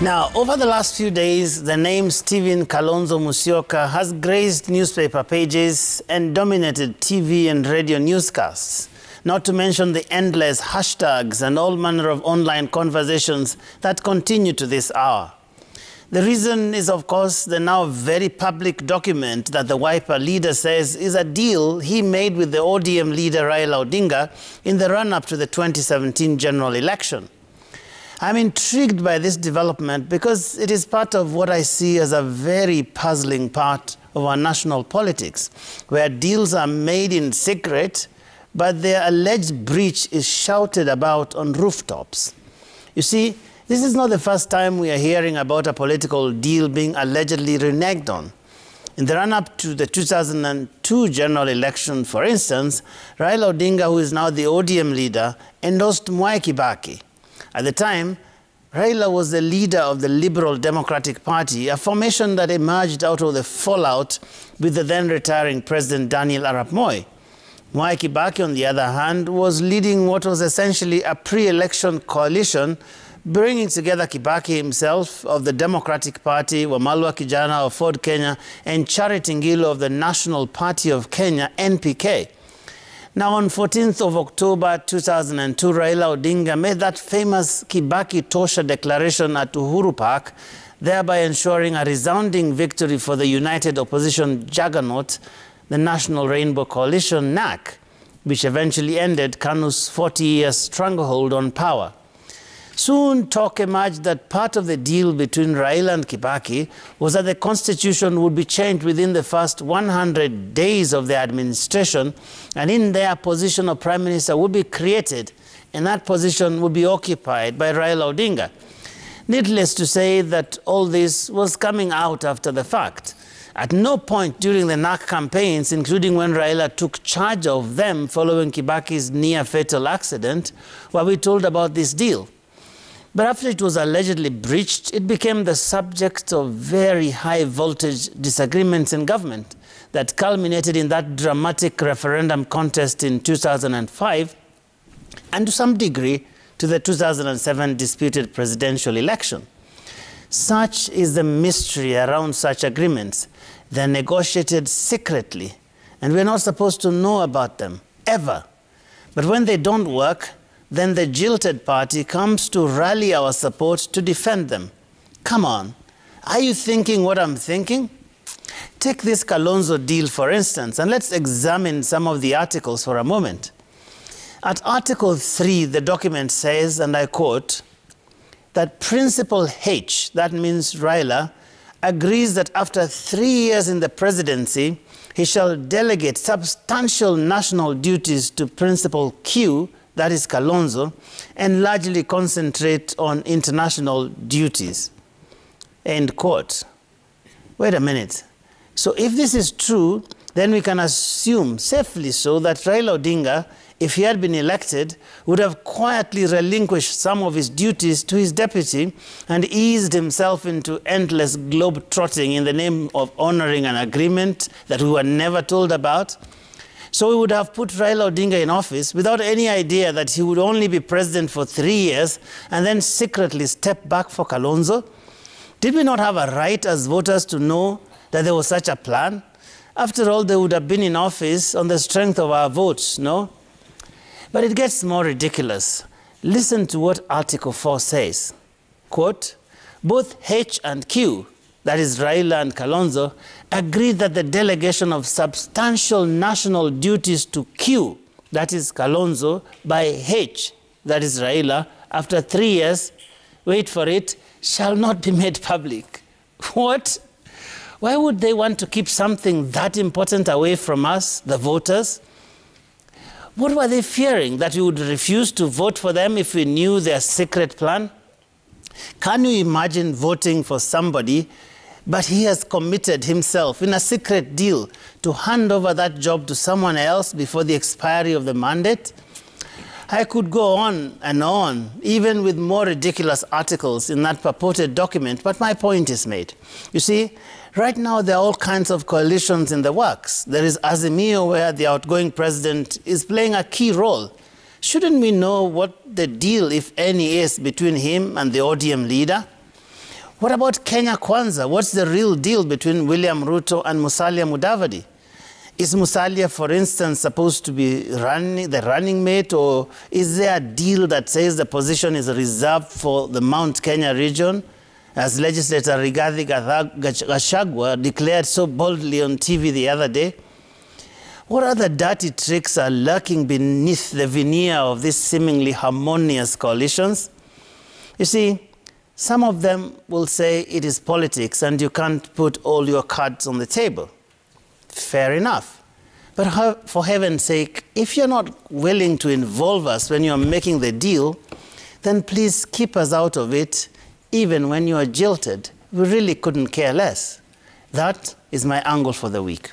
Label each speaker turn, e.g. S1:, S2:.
S1: Now, over the last few days, the name Stephen Kalonzo Musyoka has graced newspaper pages and dominated TV and radio newscasts, not to mention the endless hashtags and all manner of online conversations that continue to this hour. The reason is, of course, the now very public document that the Wiper leader says is a deal he made with the ODM leader Raila Odinga in the run-up to the 2017 general election. I'm intrigued by this development because it is part of what I see as a very puzzling part of our national politics, where deals are made in secret, but their alleged breach is shouted about on rooftops. You see, this is not the first time we are hearing about a political deal being allegedly reneged on. In the run-up to the 2002 general election, for instance, Raila Odinga, who is now the ODM leader, endorsed Mwai Kibaki. At the time, Raila was the leader of the Liberal Democratic Party, a formation that emerged out of the fallout with the then-retiring President Daniel Arap Moi. Mwai Kibaki, on the other hand, was leading what was essentially a pre-election coalition, bringing together Kibaki himself of the Democratic Party, Wamalwa Kijana of Ford Kenya, and Charity Ngilu of the National Party of Kenya, NPK. Now, on 14th of October 2002, Raila Odinga made that famous Kibaki Tosha declaration at Uhuru Park, thereby ensuring a resounding victory for the united opposition juggernaut, the National Rainbow Coalition, NAC, which eventually ended KANU's 40-year stranglehold on power. Soon, talk emerged that part of the deal between Raila and Kibaki was that the constitution would be changed within the first 100 days of their administration, and in their position of prime minister would be created, and that position would be occupied by Raila Odinga. Needless to say that all this was coming out after the fact. At no point during the NAC campaigns, including when Raila took charge of them following Kibaki's near-fatal accident, were we told about this deal. But after it was allegedly breached, it became the subject of very high-voltage disagreements in government that culminated in that dramatic referendum contest in 2005, and to some degree to the 2007 disputed presidential election. Such is the mystery around such agreements. They're negotiated secretly, and we're not supposed to know about them, ever. But when they don't work, then the jilted party comes to rally our support to defend them. Come on, are you thinking what I'm thinking? Take this Kalonzo deal, for instance, and let's examine some of the articles for a moment. At Article 3, the document says, and I quote, that Principal H, that means Raila, agrees that after 3 years in the presidency, he shall delegate substantial national duties to Principal Q, that is Kalonzo, and largely concentrate on international duties. End quote. Wait a minute. So if this is true, then we can assume, safely so, that Raila Odinga, if he had been elected, would have quietly relinquished some of his duties to his deputy and eased himself into endless globe-trotting in the name of honoring an agreement that we were never told about. So we would have put Raila Odinga in office without any idea that he would only be president for 3 years and then secretly step back for Kalonzo. Did we not have a right as voters to know that there was such a plan? After all, they would have been in office on the strength of our votes, no? But it gets more ridiculous. Listen to what Article 4 says. Quote, both H and Q, that is Raila and Kalonzo, agreed that the delegation of substantial national duties to Q, that is Kalonzo, by H, that is Raila, after 3 years, wait for it, shall not be made public. What? Why would they want to keep something that important away from us, the voters? What were they fearing? That we would refuse to vote for them if we knew their secret plan? Can you imagine voting for somebody, but he has committed himself in a secret deal to hand over that job to someone else before the expiry of the mandate? I could go on and on, even with more ridiculous articles in that purported document, but my point is made. You see, right now there are all kinds of coalitions in the works. There is Ageyo, where the outgoing president is playing a key role. Shouldn't we know what the deal, if any, is between him and the ODM leader? What about Kenya Kwanza? What's the real deal between William Ruto and Musalia Mudavadi? Is Musalia, for instance, supposed to be the running mate, or is there a deal that says the position is reserved for the Mount Kenya region, as legislator Rigathi Gachagua declared so boldly on TV the other day? What other dirty tricks are lurking beneath the veneer of these seemingly harmonious coalitions? You see, some of them will say it is politics and you can't put all your cards on the table. Fair enough. But for heaven's sake, if you're not willing to involve us when you're making the deal, then please keep us out of it, even when you are jilted. We really couldn't care less. That is my angle for the week.